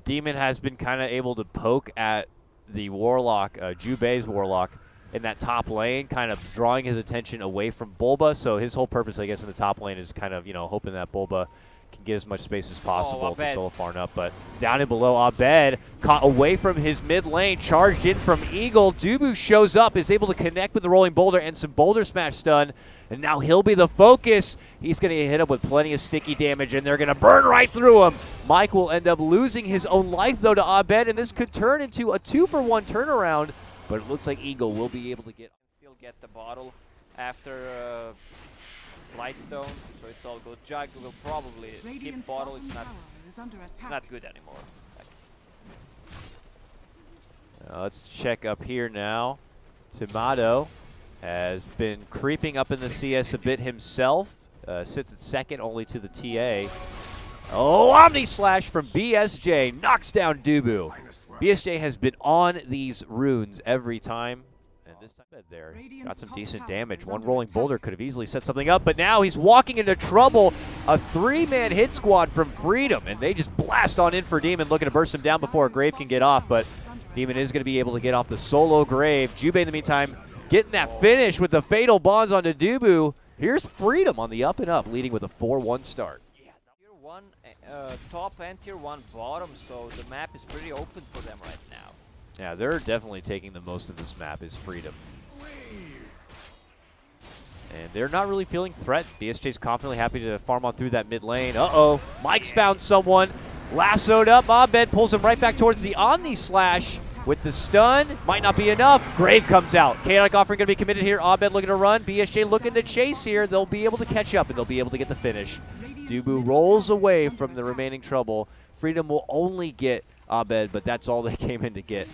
Demon has been kind of able to poke at the Warlock, Jubei's Warlock, in that top lane, kind of drawing his attention away from Bulba. So his whole purpose, I guess, in the top lane is kind of, you know, hoping that Bulba can get as much space as possible to solo farm up. But down and below, Abed caught away from his mid lane, charged in from Eagle. DuBu shows up, is able to connect with the rolling boulder and some boulder smash stun. And now he'll be the focus. He's going to hit him with plenty of sticky damage, and they're going to burn right through him. Mike will end up losing his own life, though, to Abed, and this could turn into a 2-for-1 turnaround. But it looks like Eagle will be able to still get the bottle after Lightstone, so it's all good. Jug will probably keep bottle. It's not good anymore. Let's check up here now. Timado has been creeping up in the CS a bit himself. Sits at second only to the TA. Oh, Omni Slash from BSJ knocks down DuBu. BSJ has been on these runes every time. And this time there got some decent damage. One rolling boulder could have easily set something up, but now he's walking into trouble. A 3-man hit squad from Freedom, and they just blast on in for Demon, looking to burst him down before a Grave can get off, but Demon is going to be able to get off the solo Grave. Jubei, in the meantime, getting that finish with the fatal bonds onto DuBu. Here's Freedom on the up and up, leading with a 4-1 start. Yeah, tier 1 top and tier 1 bottom, so the map is pretty open for them right now. Yeah, they're definitely taking the most of this map is Freedom. And they're not really feeling threatened. BSJ's confidently happy to farm on through that mid lane. Uh-oh, Mike's found someone. Lassoed up, Abed pulls him right back towards the Omni Slash with the stun. Might not be enough. Grave comes out. Chaotic Offering going to be committed here. Abed looking to run. BSJ looking to chase here. They'll be able to catch up, and they'll be able to get the finish. DuBu rolls away from the remaining trouble. Freedom will only get Abed, but that's all they came in to get.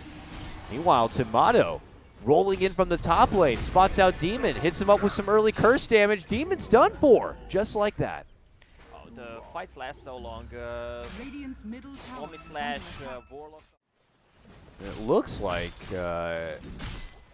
Meanwhile, Timado rolling in from the top lane, spots out Demon, hits him up with some early curse damage. Demon's done for, just like that. Oh, the fights last so long. Omni Slash, Warlock. It looks like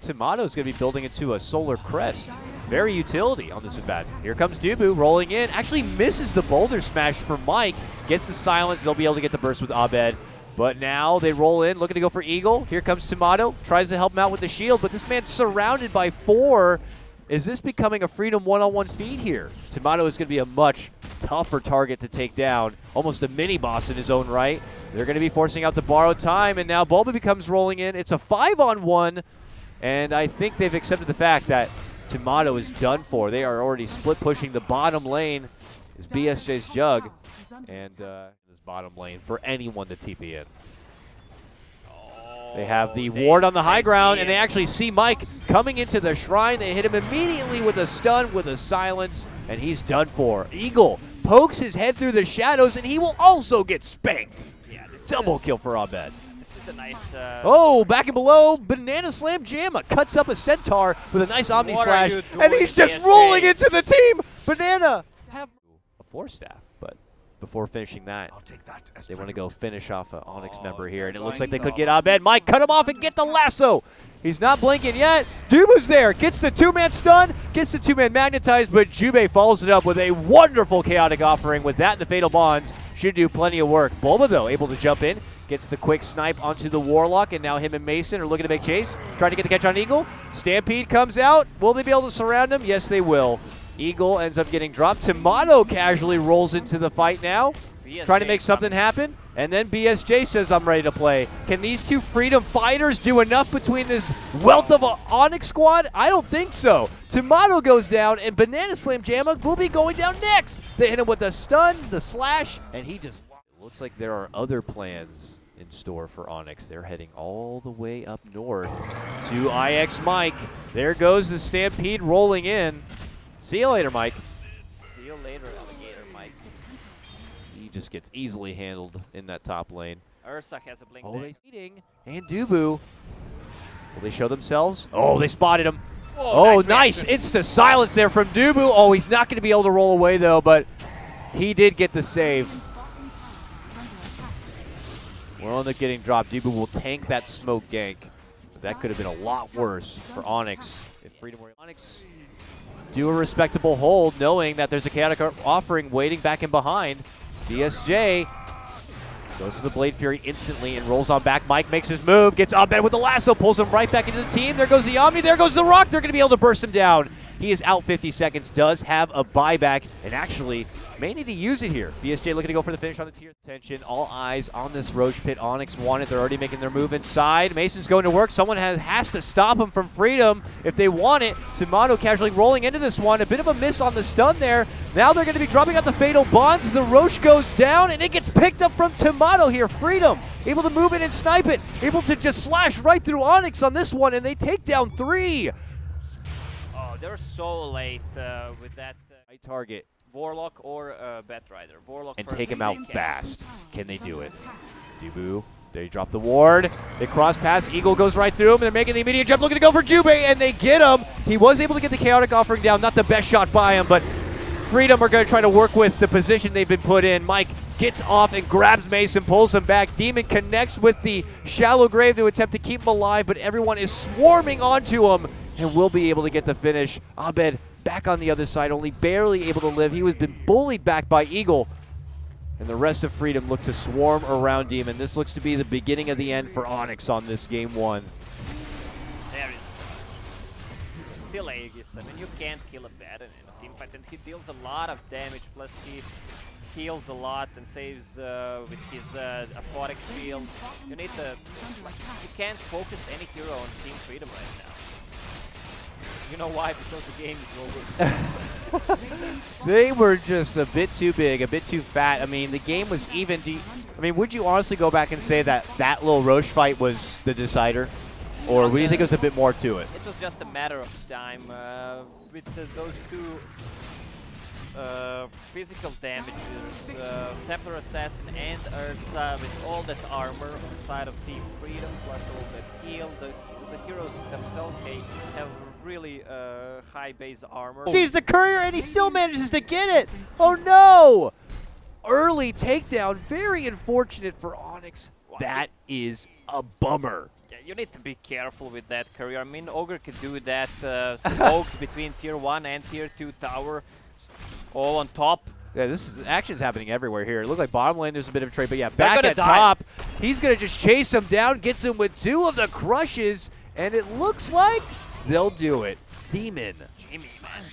Timado's going to be building into a Solar Crest. Very utility on this Abed. Here comes DuBu rolling in. Actually misses the boulder smash for Mike. Gets the silence. They'll be able to get the burst with Abed. But now they roll in, looking to go for Eagle. Here comes Timado. Tries to help him out with the shield, but this man's surrounded by 4. Is this becoming a Freedom one-on-one feed here? Timado is going to be a much tougher target to take down. Almost a mini-boss in his own right. They're going to be forcing out the borrowed time, and now Bulba becomes rolling in. It's a 5-on-1, and I think they've accepted the fact that Timado is done for. They are already split pushing the bottom lane. Is BSJ's Jug, and this bottom lane for anyone to TP in. They have the ward on the high ground, and they actually see Mike coming into the shrine. They hit him immediately with a stun, with a silence, and he's done for. Eagle pokes his head through the shadows, and he will also get spanked. Yeah, double kill for Abed. This is a nice... oh, back and below, BananaSlamJam cuts up a Centaur with a nice Omni Slash, and he's just rolling into the team. Banana have a 4-staff, but before finishing that, they want to go finish off an Onyx member here, and it looks like they could get Abed. Mike, cut him off and get the lasso. He's not blinking yet. DuBu's there, gets the 2-man stun, gets the 2-man magnetized, but Jubei follows it up with a wonderful Chaotic Offering. With that and the Fatal Bonds, should do plenty of work. Bulba, though, able to jump in, gets the quick snipe onto the Warlock, and now him and Mason are looking to make chase, trying to get the catch on Eagle. Stampede comes out. Will they be able to surround him? Yes, they will. Eagle ends up getting dropped. Timado casually rolls into the fight now, trying to make something happen. And then BSJ says, I'm ready to play. Can these two Freedom fighters do enough between this wealth of an Onyx squad? I don't think so. Timado goes down, and BananaSlamJam will be going down next. They hit him with the stun, the slash, and he just... It looks like there are other plans in store for Onyx. They're heading all the way up north to IX Mike. There goes the Stampede rolling in. See you later, Mike. See you later, Alligator Mike. He just gets easily handled in that top lane. Ursa has a blink. And DuBu. Will they show themselves? Oh, they spotted him. Oh, nice. Insta silence there from DuBu. Oh, he's not going to be able to roll away, though, but he did get the save. We're on the getting dropped. DuBu will tank that smoke gank. But that could have been a lot worse for Onyx. If Freedom were Onyx do a respectable hold, knowing that there's a Chaotic Offering waiting back in behind. BSJ Goes to the Blade Fury instantly and rolls on back. Mike makes his move, gets Abed with the lasso, pulls him right back into the team. There goes the Omni, there goes the Rock. They're going to be able to burst him down. He is out 50 seconds, does have a buyback, and actually may need to use it here. BSJ looking to go for the finish on the tier. Attention, all eyes on this Roche Pit. Onyx won it. They're already making their move inside. Mason's going to work. Someone has to stop him from freedom if they want it. Timado casually rolling into this one. A bit of a miss on the stun there. Now they're going to be dropping out the Fatal Bonds. The Roche goes down, and it gets picked up from Timado here. Freedom able to move in and snipe it. Able to just slash right through Onyx on this one, and they take down 3. They're so late with that Target. Warlock or Batrider. Warlock And first take him out can. fast. Can they do it? DuBu, they drop the ward. They cross pass. Eagle goes right through him. They're making the immediate jump, looking to go for Jubei, and they get him. He was able to get the chaotic offering down. Not the best shot by him, but Freedom are going to try to work with the position they've been put in. Mike gets off and grabs Mason, pulls him back. Demon connects with the shallow grave to attempt to keep him alive, but everyone is swarming onto him and will be able to get the finish. Abed back on the other side, only barely able to live. He was been bullied back by Eagle. And the rest of Freedom look to swarm around Demon. This looks to be the beginning of the end for Onyx on this game 1. There is still Aegis. I mean, you can't kill a Baron in a team fight, and he deals a lot of damage, plus he heals a lot and saves with his aquatic field. You need to, you can't focus any hero on Team Freedom right now. You know why? Because the game is over. They were just a bit too big, a bit too fat. I mean, the game was even. I mean, would you honestly go back and say that that little Roche fight was the decider? Or do you think it was a bit more to it? It was just a matter of time. With those two physical damages, Templar Assassin and Ursa with all that armor on the side of Team Freedom, plus all that heal, the heroes themselves have really high base armor. Sees the courier and he still manages to get it! Oh no! Early takedown, very unfortunate for Onyx. That is a bummer. Yeah, you need to be careful with that courier. I mean, Ogre could do that smoke between tier 1 and tier 2 tower, all on top. Yeah, action's happening everywhere here. It looked like bottom lane there's a bit of a trade, but yeah, back at top, he's gonna just chase him down, gets him with 2 of the crushes, and it looks like they'll do it. Demon. Jimmy, man.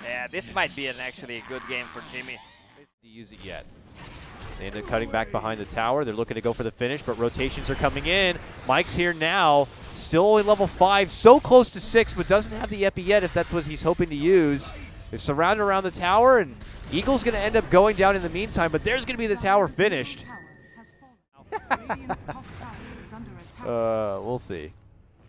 Yeah, this might be actually a good game for Jimmy. To use it yet. They end up cutting back behind the tower. They're looking to go for the finish, but rotations are coming in. Mike's here now, still only level 5, so close to 6, but doesn't have the epi yet if that's what he's hoping to use. They're surrounded around the tower, and Eagle's going to end up going down in the meantime, but there's going to be the tower finished. We'll see.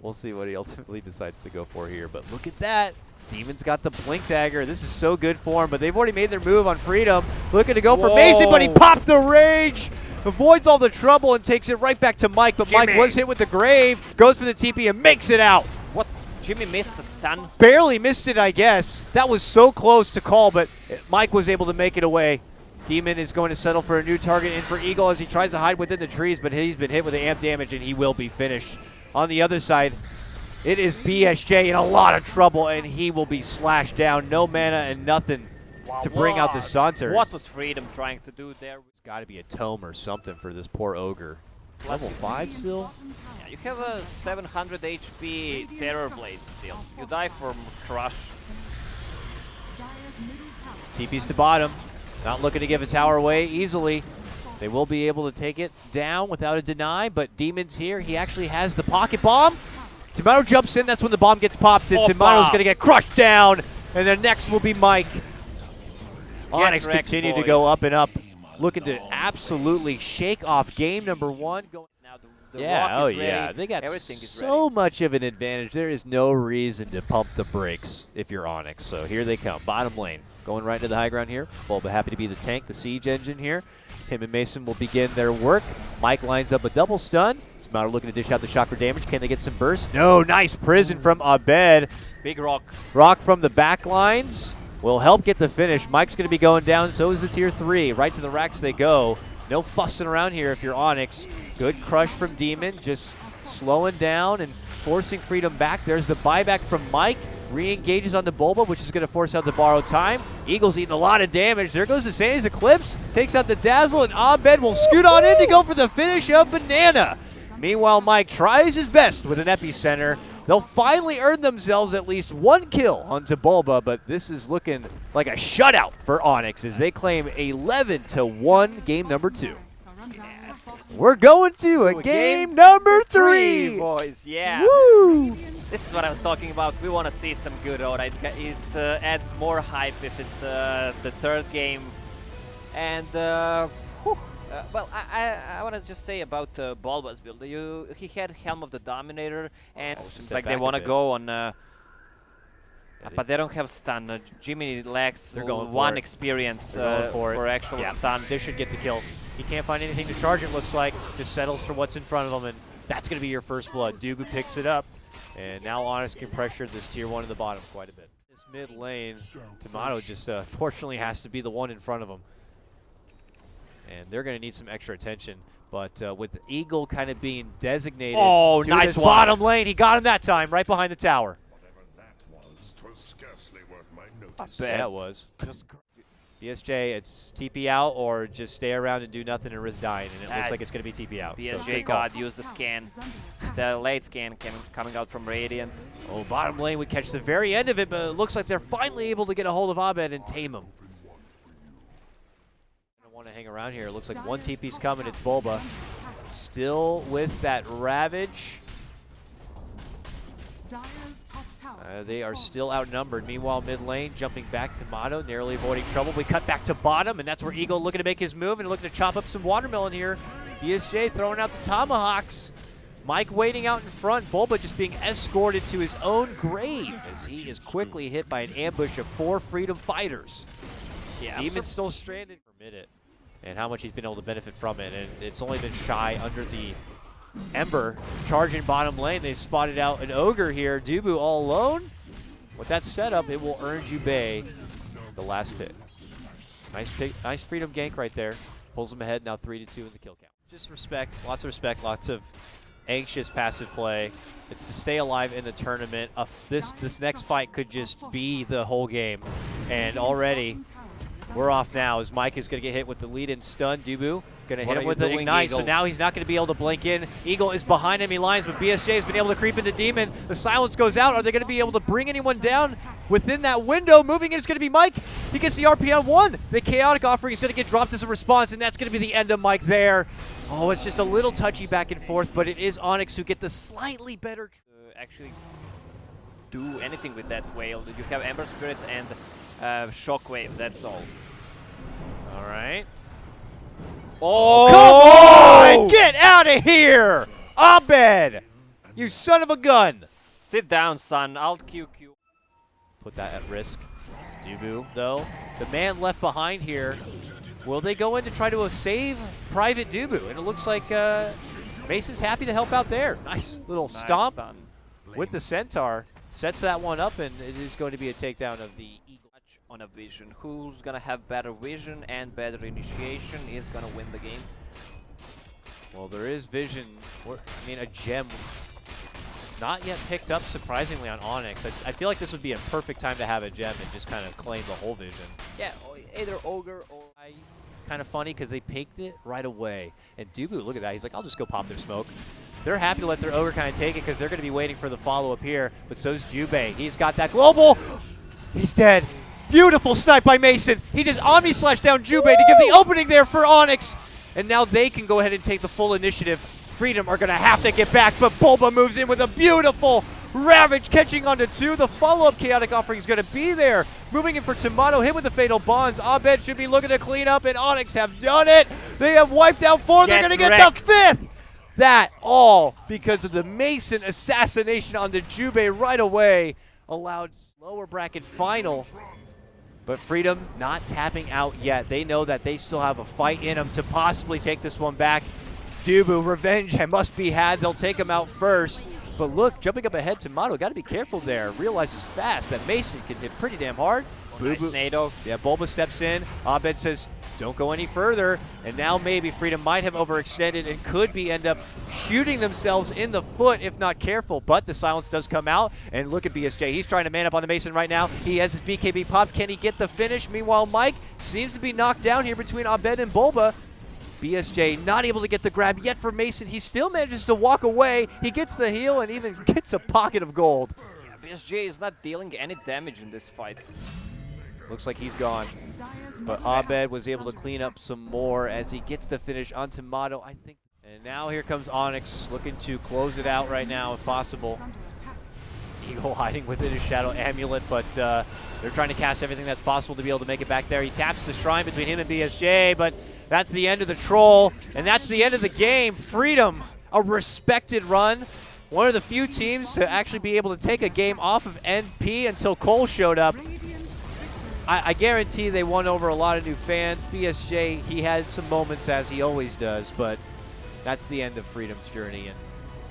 We'll see what he ultimately decides to go for here, but look at that. Demon's got the Blink Dagger. This is so good for him, but they've already made their move on Freedom. Looking to go for Mason, but he popped the Rage. Avoids all the trouble and takes it right back to Mike, but Mike was hit with the Grave. Goes for the TP and makes it out. What? Jimmy missed the stun? Barely missed it, I guess. That was so close to call, but Mike was able to make it away. Demon is going to settle for a new target in for Eagle as he tries to hide within the trees, but he's been hit with the amp damage and he will be finished. On the other side, it is BSJ in a lot of trouble, and he will be slashed down. No mana and nothing to bring out the Saunters. What was Freedom trying to do there? It's got to be a tome or something for this poor Ogre. Level 5 still? Yeah, you have a 700 HP Terror Blade still. You die from Crush. TP's to bottom. Not looking to give a tower away easily. They will be able to take it down without a deny, but Demon's here. He actually has the pocket bomb. Timado jumps in, that's when the bomb gets popped, and Timado's going to get crushed down, and then next will be Mike. Onyx continue to go up and up, looking to absolutely shake off game number 1. Now the Rock is ready. They got Everything is so much of an advantage. There is no reason to pump the brakes if you're Onyx, so here they come. Bottom lane, going right into the high ground here. Bulba happy to be the tank, the siege engine here. Him and Mason will begin their work. Mike lines up a double stun. Timado looking to dish out the shock for damage. Can they get some burst? No, nice prison from Abed. Big rock. Rock from the back lines will help get the finish. Mike's going to be going down, so is the tier 3. Right to the racks they go. No fussing around here if you're Onyx. Good crush from Demon, just slowing down and forcing Freedom back. There's the buyback from Mike. Re-engages on the Bulba, which is going to force out the borrowed time. Eagle's eating a lot of damage. There goes the Sandy's Eclipse. Takes out the Dazzle, and Abed will scoot on in to go for the finish of Banana. Meanwhile, Mike tries his best with an epicenter. They'll finally earn themselves at least one kill onto Bulba, but this is looking like a shutout for Onyx as they claim 11-1 game number 2. We're going to a game number 3, boys. Yeah. Woo! This is what I was talking about. We want to see some good Dota. It adds more hype if it's the third game. And well, I want to just say about Bulba's build. He had Helm of the Dominator, and like they want to go on. But they don't have stun. Jimmy lacks one experience for actual stun. They should get the kill. He can't find anything to charge, it looks like. Just settles for what's in front of him, and that's going to be your first blood. DuBu picks it up, and now Onyx can pressure this tier 1 in the bottom quite a bit. This mid lane, Timado just fortunately has to be the one in front of him. And they're going to need some extra attention. But with Eagle kind of being designated to nice this bottom lane, he got him that time, right behind the tower. Yeah, it was. BSJ, it's TP out or just stay around and do nothing and risk dying, and it looks like it's going to be TP out. BSJ God used the scan. The late scan coming out from Radiant. Oh, bottom lane would catch the very end of it, but it looks like they're finally able to get a hold of Abed and tame him. I want to hang around here. It looks like one TP's coming. It's Bulba. Still with that Ravage. They are still outnumbered. Meanwhile, mid lane, jumping back to Timado, narrowly avoiding trouble. We cut back to bottom, and that's where Eagle looking to make his move and looking to chop up some watermelon here. BSJ throwing out the tomahawks. Mike waiting out in front. Bulba just being escorted to his own grave as he is quickly hit by an ambush of 4 Freedom Fighters. Yeah, Demon's still stranded for a minute, and how much he's been able to benefit from it. And it's only been shy under the Ember charging bottom lane. They spotted out an Ogre here. DuBu all alone. With that setup, it will earn Jubei the last pick. Nice Freedom gank right there. Pulls him ahead, now 3-2 in the kill count. Just respect, lots of anxious passive play. It's to stay alive in the tournament. This next fight could just be the whole game. And already, we're off now as Mike is going to get hit with the lead-in stun. DuBu going to hit him with the Ignite, Eagle? So now he's not going to be able to blink in. Eagle is behind enemy lines, but BSJ has been able to creep into Demon. The silence goes out. Are they going to be able to bring anyone down within that window? Moving in is going to be Mike. He gets the RPM 1. The Chaotic Offering is going to get dropped as a response, and that's going to be the end of Mike there. Oh, it's just a little touchy back and forth, but it is Onyx who get the slightly better. Actually do anything with that whale. You have Ember Spirit and Shockwave, that's all. All right. Oh, come on! Get out of here! Abed! You son of a gun! Sit down, son. Alt QQ. Put that at risk. DuBu, though, the man left behind here. Will they go in to try to save Private DuBu? And it looks like Mason's happy to help out there. Nice little stomp with the Centaur. Sets that one up, and it is going to be a takedown of the Eagle. On a vision. Who's gonna have better vision and better initiation is gonna win the game. Well, there is vision. I mean, a gem not yet picked up, surprisingly, on Onyx. I feel like this would be a perfect time to have a gem and just kind of claim the whole vision. Yeah, either Ogre or... Kind of funny because they picked it right away. And DuBu, look at that. He's like, I'll just go pop their smoke. They're happy to let their Ogre kind of take it because they're going to be waiting for the follow-up here. But so's Jubei. He's got that global. He's dead. Beautiful snipe by Mason. He just Omni-Slash down Jubei to give the opening there for Onyx. And now they can go ahead and take the full initiative. Freedom are going to have to get back, but Bulba moves in with a beautiful Ravage catching onto 2. The follow-up Chaotic Offering is going to be there. Moving in for Timado, hit with the Fatal Bonds. Abed should be looking to clean up, and Onyx have done it. They have wiped out 4. They're going to get the 5th. That all because of the Mason assassination onto Jubei right away. Allowed lower bracket final. But Freedom not tapping out yet. They know that they still have a fight in them to possibly take this one back. DuBu, revenge must be had. They'll take him out first. But look, jumping up ahead, Timado, got to be careful there. Realizes fast that Mason can hit pretty damn hard. Nice NATO. Yeah, Bulba steps in. Abed says, don't go any further, and now maybe Freedom might have overextended and could end up shooting themselves in the foot if not careful, but the silence does come out, and look at BSJ. He's trying to man up on the Mason right now. He has his BKB popped. Can he get the finish? Meanwhile, Mike seems to be knocked down here between Abed and Bulba. BSJ not able to get the grab yet for Mason. He still manages to walk away. He gets the heal and even gets a pocket of gold. Yeah, BSJ is not dealing any damage in this fight. Looks like he's gone. But Abed was able to clean up some more as he gets the finish on Timado, I think. And now here comes Onyx looking to close it out right now if possible. Eagle hiding within his Shadow Amulet, but they're trying to cast everything that's possible to be able to make it back there. He taps the Shrine between him and BSJ, but that's the end of the Troll, and that's the end of the game. Freedom, a respected run. One of the few teams to actually be able to take a game off of NP until Cole showed up. I guarantee they won over a lot of new fans. BSJ, he had some moments as he always does, but that's the end of Freedom's journey. And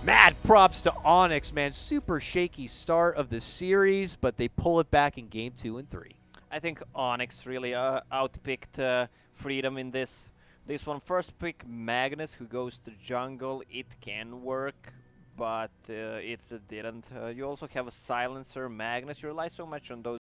mad props to Onyx, man. Super shaky start of the series, but they pull it back in game 2 and 3. I think Onyx really outpicked Freedom in this one. First pick Magnus, who goes to jungle. It can work, but it didn't. You also have a silencer, Magnus. You rely so much on those